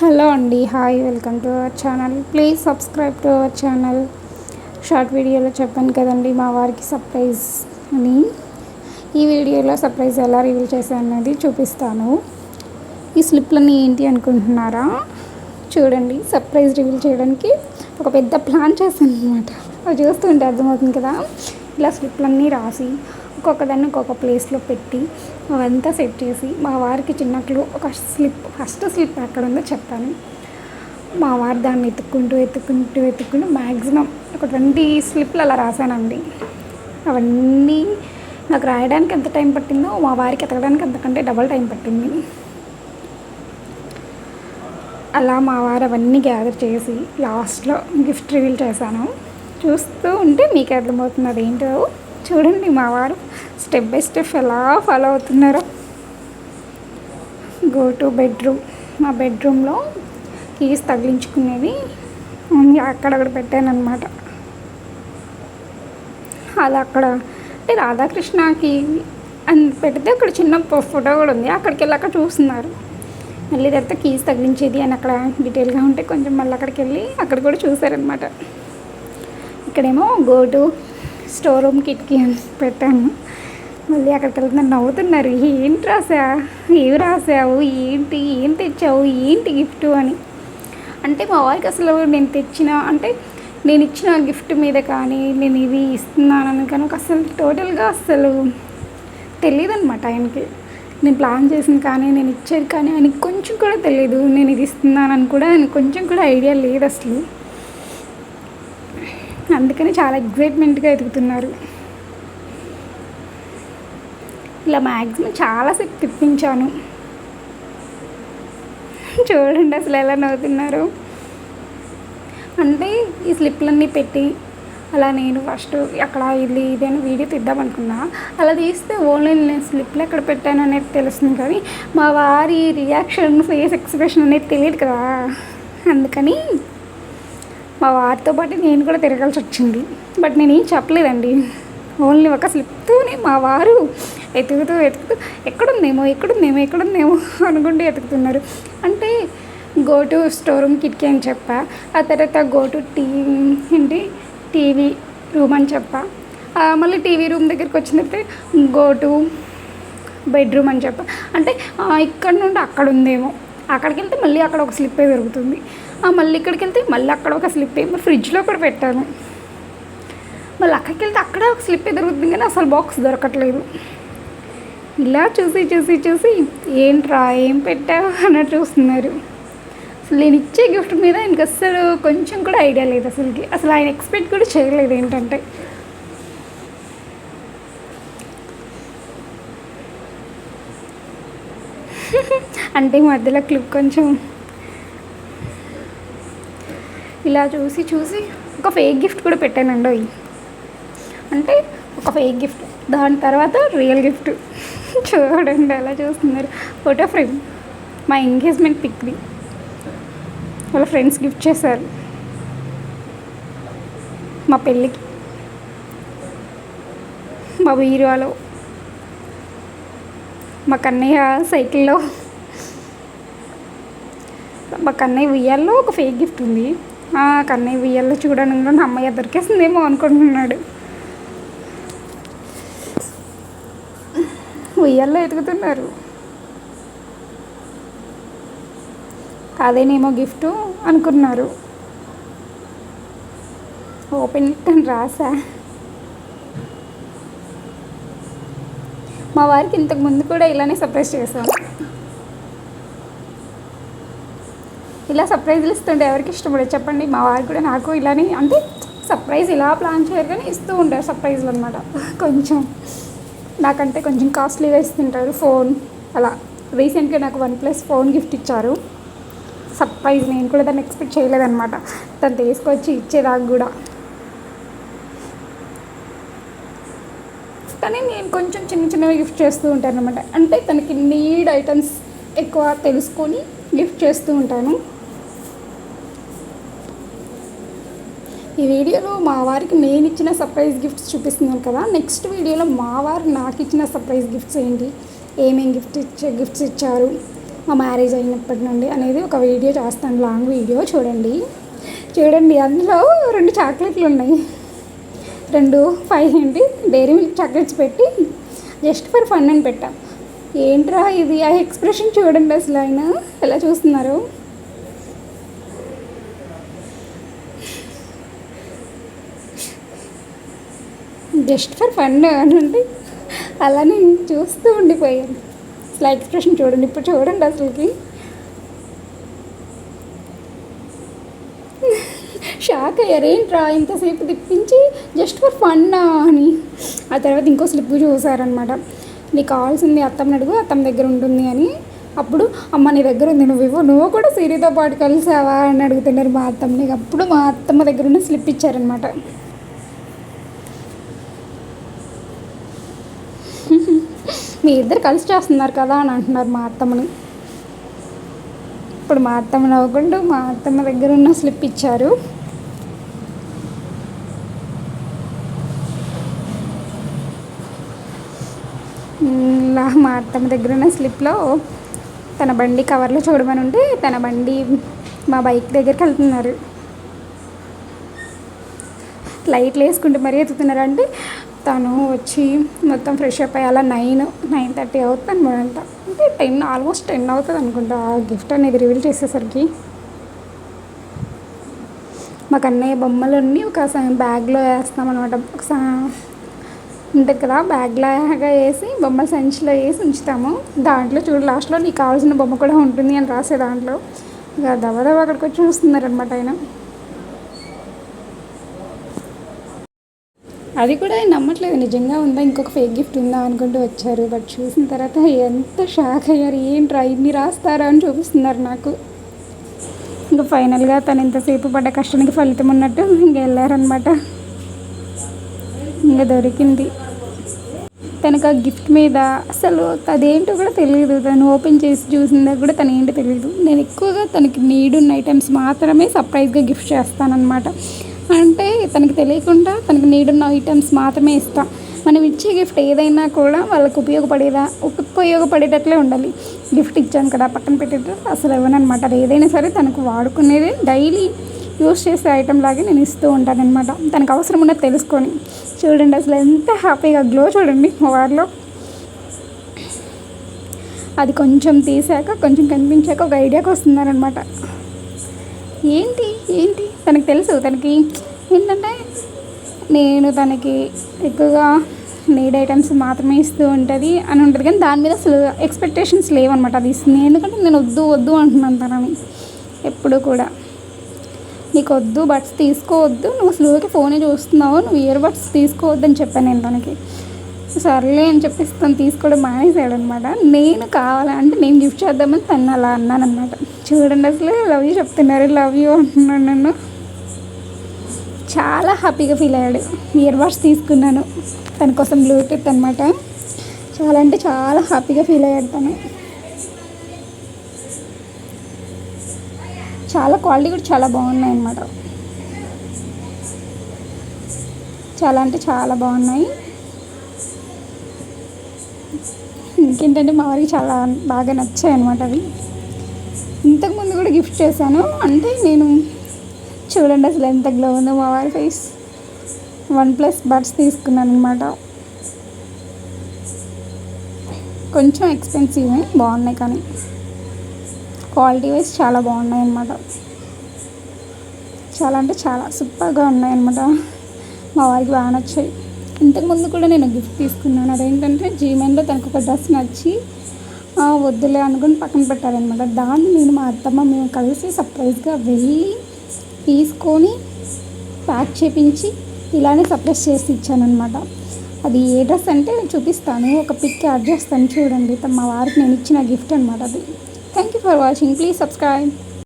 Hello అండి, hi, welcome to our channel. Please subscribe to our channel. Short వీడియోలో చెప్పాను కదండి మా వారికి సర్ప్రైజ్ అని. ఈ వీడియోలో సర్ప్రైజ్ ఎలా రివీల్ చేశాను అనేది చూపిస్తాను. ఈ స్లిప్లన్నీ ఏంటి అనుకుంటున్నారా? చూడండి, సర్ప్రైజ్ రివీల్ చేయడానికి ఒక పెద్ద ప్లాన్ చేశాను అనమాట. అవి చూస్తుంటే అర్థమవుతుంది కదా. ఇలా స్లిప్లన్నీ రాసి ఒక్కొక్కదాన్ని ఒక్కొక్క ప్లేస్లో పెట్టి అవంతా సెట్ చేసి మా వారికి చిన్నట్లు ఒక ఫస్ట్ స్లిప్ ఎక్కడ ఉందో చెప్పాను. మా వారు దాన్ని వెతుక్కుంటూ మ్యాక్సిమం ఒక 20 స్లిప్లు అలా రాశానండి. అవన్నీ నాకు రాయడానికి ఎంత టైం పట్టిందో మా వారికి ఎతకడానికి అంతకంటే డబల్ టైం పట్టింది. అలా మా వారు అవన్నీ గ్యాదర్ చేసి లాస్ట్లో గిఫ్ట్ రివీల్ చేశాను. చూస్తూ ఉంటే మీకు అర్థమవుతుంది అదేంటో. చూడండి మా వారు స్టెప్ బై స్టెప్ ఎలా ఫాలో అవుతున్నారో. Go to bedroom. మా బెడ్రూమ్లో కీస్ తగిలించుకునేవి అక్కడక్కడ పెట్టాను అనమాట. అది అక్కడ అంటే రాధాకృష్ణకి అని పెడితే అక్కడ చిన్న ఫోటో కూడా ఉంది. అక్కడికి వెళ్ళి అక్కడ చూస్తున్నారు. మళ్ళీ తర్వాత కీస్ తగిలించేది అని అక్కడ డీటెయిల్గా ఉంటే కొంచెం మళ్ళీ అక్కడికి వెళ్ళి అక్కడ కూడా చూసారనమాట. ఇక్కడేమో గో టు స్టోర్ రూమ్ కిటికీ అని పెట్టాను. మళ్ళీ అక్కడికి వెళ్తున్నా నవ్వుతున్నారు. ఏంటి ఏవి రాసావు, ఏం తెచ్చావు, ఏంటి గిఫ్ట్ అని. అంటే మా వారికి అసలు నేను ఇచ్చిన గిఫ్ట్ మీద కానీ నేను ఇవి ఇస్తున్నానని కానీ అసలు టోటల్గా తెలియదు అనమాట ఆయనకి. నేను ప్లాన్ చేసింది కానీ నేను ఇచ్చేది కానీ ఆయనకి కొంచెం కూడా తెలియదు. నేను ఇది ఇస్తున్నానని కూడా ఆయనకు కొంచెం కూడా ఐడియా లేదు అసలు. అందుకని చాలా ఎగ్జైట్మెంట్గా ఎదుగుతున్నారు. ఇలా మ్యాక్సిమం చాలాసేపు తిప్పించాను. చూడండి అసలు ఎలా నవ్వుతున్నారు. అంటే ఈ స్లిప్లన్నీ పెట్టి అలా నేను ఫస్ట్ అక్కడ ఇదేనా వీడియో తీద్దామనుకున్నా. అలా తీస్తే ఓన్లీ నేను స్లిప్లు ఎక్కడ పెట్టాను అనేది తెలుస్తుంది, కానీ మా వారి రియాక్షన్, ఫేస్ ఎక్స్ప్రెషన్ అనేది తెలియదు కదా. అందుకని మా వారితో పాటు నేను కూడా తిరగాల్సి వచ్చింది. బట్ నేనేం చెప్పలేదండి. ఓన్లీ ఒక స్లిప్తోనే మా వారు ఎతుకుతూ ఎక్కడుందేమో అనుకుంటూ ఎతుకుతున్నారు. అంటే గో టు స్టోర్ రూమ్ కిటికీ అని చెప్పా. ఆ తర్వాత గో టు టీవీ రూమ్ అని చెప్పా. మళ్ళీ టీవీ రూమ్ దగ్గరికి వచ్చిన తర్వాత గో టు బెడ్రూమ్ అని చెప్పా. అంటే ఇక్కడ నుండి అక్కడ ఉందేమో, అక్కడికి వెళ్తే మళ్ళీ అక్కడ ఒక స్లిప్పే దొరుకుతుంది. మళ్ళీ ఇక్కడికి వెళ్తే మళ్ళీ అక్కడ ఒక స్లిప్పే ఫ్రిడ్జ్లో కూడా పెట్టాను. మళ్ళీ అక్కడికి వెళ్తే అక్కడ ఒక స్లిప్పే దొరుకుతుంది, కానీ అసలు బాక్స్ దొరకట్లేదు. ఇలా చూసి ఏంట్రా ఏం పెట్టావు అన్నట్టు చూస్తున్నారు. అసలు నేను ఇచ్చే గిఫ్ట్ మీద ఆయనకి అసలు కొంచెం కూడా ఐడియా లేదు. అసలు ఆయన ఎక్స్పెక్ట్ కూడా చేయలేదు. ఏంటంటే అంటే మధ్యలో క్లిప్ కొంచెం ఇలా చూసి ఒక ఫేక్ గిఫ్ట్ కూడా పెట్టానండి. అంటే ఒక ఫేక్ గిఫ్ట్, దాని తర్వాత రియల్ గిఫ్ట్. చూడండి అలా చూస్తున్నారు. ఫోటో ఫ్రేమ్ మా ఎంగేజ్మెంట్ పిక్ది వాళ్ళ ఫ్రెండ్స్ గిఫ్ట్ చేశారు మా పెళ్ళికి. మా బీరువాలో మా కన్నయ్య సైకిల్లో, మా కన్నయ్య ఉయ్యాల్లో ఒక ఫేక్ గిఫ్ట్ ఉంది. కన్నయ్య ఉయ్యాల్లో చూడడానికి అమ్మయ్య దొరికేసిందేమో అనుకుంటున్నాడు. ఉయ్యాల్లో ఎదుగుతున్నారు. అదేనేమో గిఫ్ట్ అనుకున్నారు. ఓపెన్ ఇట్ అని రాసా. మా వారికి ఇంతకుముందు కూడా ఇలానే సర్ప్రైజ్ చేశాను. ఇలా సర్ప్రైజ్లు ఇస్తుంటే ఎవరికి ఇష్టపడదు చెప్పండి. మా వారు కూడా నాకు ఇలానే, అంటే సర్ప్రైజ్ ఇలా ప్లాన్ చేయరు కానీ ఇస్తూ ఉంటారు సర్ప్రైజ్లు అనమాట. కొంచెం నాకంటే కొంచెం కాస్ట్లీగా ఇస్తుంటారు. ఫోన్ అలా రీసెంట్గా నాకు OnePlus ఫోన్ గిఫ్ట్ ఇచ్చారు. సర్ప్రైజ్. నేను కూడా దాన్ని ఎక్స్పెక్ట్ చేయలేదన్నమాట. తను తీసుకొచ్చి ఇచ్చేదాకా కూడా. కానీ నేను కొంచెం చిన్నవి గిఫ్ట్ చేస్తూ ఉంటాను అనమాట. అంటే తనకి నీడ్ ఐటమ్స్ ఎక్కువ తెలుసుకొని గిఫ్ట్ చేస్తూ ఉంటాను. ఈ వీడియోలో మా వారికి నేను ఇచ్చిన సర్ప్రైజ్ గిఫ్ట్స్ చూపిస్తున్నాను కదా. నెక్స్ట్ వీడియోలో మా వారు నాకు ఇచ్చిన సర్ప్రైజ్ గిఫ్ట్స్ ఏంటి, ఏమేమి గిఫ్ట్స్ ఇచ్చారు మా మ్యారేజ్ అయినప్పటి నుండి అనేది ఒక వీడియో చేస్తాను, లాంగ్ వీడియో చూడండి. అందులో 2 చాక్లెట్లు ఉన్నాయి, 2 5 డైరీ మిల్క్ చాక్లెట్స్ పెట్టి జస్ట్ ఫర్ ఫన్ అని పెట్టాం. ఏంట్రా ఇది, ఆ ఎక్స్ప్రెషన్ చూడండి అసలు ఆయన ఎలా చూస్తున్నారు. జస్ట్ ఫర్ ఫన్ అని అంటే అలానే చూస్తూ ఉండిపోయాను. అసలు ఎక్స్ప్రెషన్ చూడండి, ఇప్పుడు చూడండి అసలుకి షాక్ అయ్యారు. ఏంట్రా ఇంతసేపు తిప్పించి జస్ట్ ఫర్ ఫన్ అని. ఆ తర్వాత ఇంకో స్లిప్ చూసారనమాట, నీకు కావాల్సింది అత్తమ్మని అడుగు, అత్తమ్మ దగ్గర ఉంటుంది అని. అప్పుడు అమ్మ నీ దగ్గర ఉంది, నువ్వు కూడా సిరితో పాటు కలిసావా అని అడుగుతున్నారు మా అత్తమ్మని. అప్పుడు మా అత్తమ్మ దగ్గర ఉన్న స్లిప్ ఇచ్చారనమాట. మీ ఇద్దరు కలిసి చేస్తున్నారు కదా అని అంటున్నారు మా అత్తమ్మని. ఇప్పుడు మా అత్తమ్మ నవ్వుకుంటూ మా అత్తమ్మ దగ్గర ఉన్న స్లిప్ ఇచ్చారు. మా అత్తమ్మ దగ్గర ఉన్న స్లిప్లో తన బండి కవర్లో చూడమని ఉంటే తన బండి మా బైక్ దగ్గరికి వెళ్తున్నారు. లైట్లు వేసుకుంటూ మరీ ఎత్తుతున్నారు. అంటే తను వచ్చి మొత్తం ఫ్రెష్ అప్ అయ్యాల 9:30 అవుతుంది అనమాట. అంటే 10 ఆల్మోస్ట్ 10 అవుతుంది అనుకుంటా ఆ గిఫ్ట్ అనేది రివీల్ చేసేసరికి. మాకు అన్నయ్య బొమ్మలన్నీ ఒక బ్యాగ్లో వేస్తామన్నమాట. ఒక ఉంటుంది కదా, బ్యాగ్లాగా వేసి బొమ్మ సంచిలో వేసి ఉంచుతాము. దాంట్లో చూడు లాస్ట్లో నీకు కావాల్సిన బొమ్మ కూడా ఉంటుంది అని రాసే దాంట్లో. ఇక దవదవ అక్కడికి వచ్చి చూస్తున్నారనమాట ఆయన. అది కూడా నమ్మట్లేదు, నిజంగా ఉందా ఇంకొక ఫేక్ గిఫ్ట్ ఉందా అనుకుంటూ వచ్చారు. బట్ చూసిన తర్వాత ఎంత షాక్ అయ్యారు, ఏంట్రా ఇన్ని రాస్తారా అని చూపిస్తున్నారు నాకు. ఇంకా ఫైనల్గా తను ఎంతసేపు పడ్డ కష్టానికి ఫలితం ఉన్నట్టు ఇంకా వెళ్ళారనమాట. ఇంకా దొరికింది తనకు ఆ గిఫ్ట్ మీద. అసలు అదేంటో కూడా తెలియదు, తను ఓపెన్ చేసి చూసిందా కూడా తను ఏంటో తెలియదు. నేను ఎక్కువగా తనకి నీడున్న ఐటమ్స్ మాత్రమే సర్ప్రైజ్గా గిఫ్ట్ చేస్తానన్నమాట. అంటే తనకి తెలియకుండా తనకి నీడున్న ఐటమ్స్ మాత్రమే ఇస్తాను. మనం ఇచ్చే గిఫ్ట్ ఏదైనా కూడా వాళ్ళకి ఉపయోగపడేటట్లే ఉండాలి. గిఫ్ట్ ఇచ్చాను కదా పక్కన పెట్టేటట్టు అసలు ఇవ్వనమాట. అది ఏదైనా సరే తనకు వాడుకునేది డైలీ యూస్ చేసే ఐటమ్ లాగే నేను ఇస్తూ ఉంటాను అనమాట, తనకు అవసరం ఉన్నది తెలుసుకొని. చూడండి అసలు ఎంత హ్యాపీగా గ్లో చూడండి వారిలో. అది కొంచెం తీసాక కొంచెం కనిపించాక ఒక ఐడియాకి వస్తున్నారనమాట. ఏంటి తనకు తెలుసు, తనకి ఏంటంటే నేను తనకి ఎక్కువగా నీడ్ ఐటమ్స్ మాత్రమే ఇస్తూ ఉంటుంది అని ఉంటుంది. కానీ దాని మీద అసలు ఎక్స్పెక్టేషన్స్ లేవన్నమాట. అది ఇస్తుంది ఎందుకంటే నేను వద్దు అంటున్నాను తనని ఎప్పుడు కూడా. నీకు వద్దు, బడ్స్ తీసుకోవద్దు, నువ్వు స్లోకి ఫోనే చూస్తున్నావు, నువ్వు ఇయర్ బడ్స్ తీసుకోవద్దు అని చెప్పాను నేను తనకి. సర్లే అని చెప్పేసి తను తీసుకోవడం మానేసాడు అనమాట. నేను కావాలంటే నేను గిఫ్ట్ చేద్దామని తను అలా అన్నాను అనమాట. చూడండి అసలు లవ్ యూ చెప్తున్నారు, లవ్ యూ అంటున్నాను. నన్ను చాలా హ్యాపీగా ఫీల్ అయ్యాడు. ఇయర్ బడ్స్ తీసుకున్నాను తన కోసం, బ్లూటూత్ అనమాట. చాలా అంటే చాలా హ్యాపీగా ఫీల్ అయ్యాడు తను. చాలా క్వాలిటీ కూడా చాలా బాగున్నాయి అన్నమాట. చాలా అంటే చాలా బాగున్నాయి. ఇంకేంటంటే మా వారికి చాలా బాగా నచ్చాయి అన్నమాట అవి. ఇంతకుముందు కూడా గిఫ్ట్ చేశాను. అంటే నేను చూడండి అసలు ఎంత గ్లో ఉందో మా వారి ఫేస్. OnePlus బడ్స్ తీసుకున్నాను అనమాట. కొంచెం ఎక్స్పెన్సివ్, బాగున్నాయి కానీ క్వాలిటీ వైజ్ చాలా బాగున్నాయి అన్నమాట. చాలా అంటే చాలా సూపర్గా ఉన్నాయి అన్నమాట. మా వారికి బాగా నచ్చాయి. ఇంతకుముందు కూడా నేను గిఫ్ట్ తీసుకున్నాను. అదేంటంటే జీమెన్లో తనకు ఒక డ్రెస్ నచ్చి వద్దులే అనుకుని పక్కన పెట్టారనమాట. దాన్ని నేను మా అత్తమ్మ మేము కలిసి సర్ప్రైజ్గా వెళ్ళి తీసుకొని ప్యాక్ చేయించి ఇలానే సర్ప్రైజ్ చేసి ఇచ్చానమాట. అది ఏ డ్రెస్ అంటే చూపిస్తాను, ఒక పిక్ యాడ్ చేస్తాను చూడండి. మా వారికి నేను ఇచ్చిన గిఫ్ట్ అనమాట అది. Thank you for watching. Please subscribe.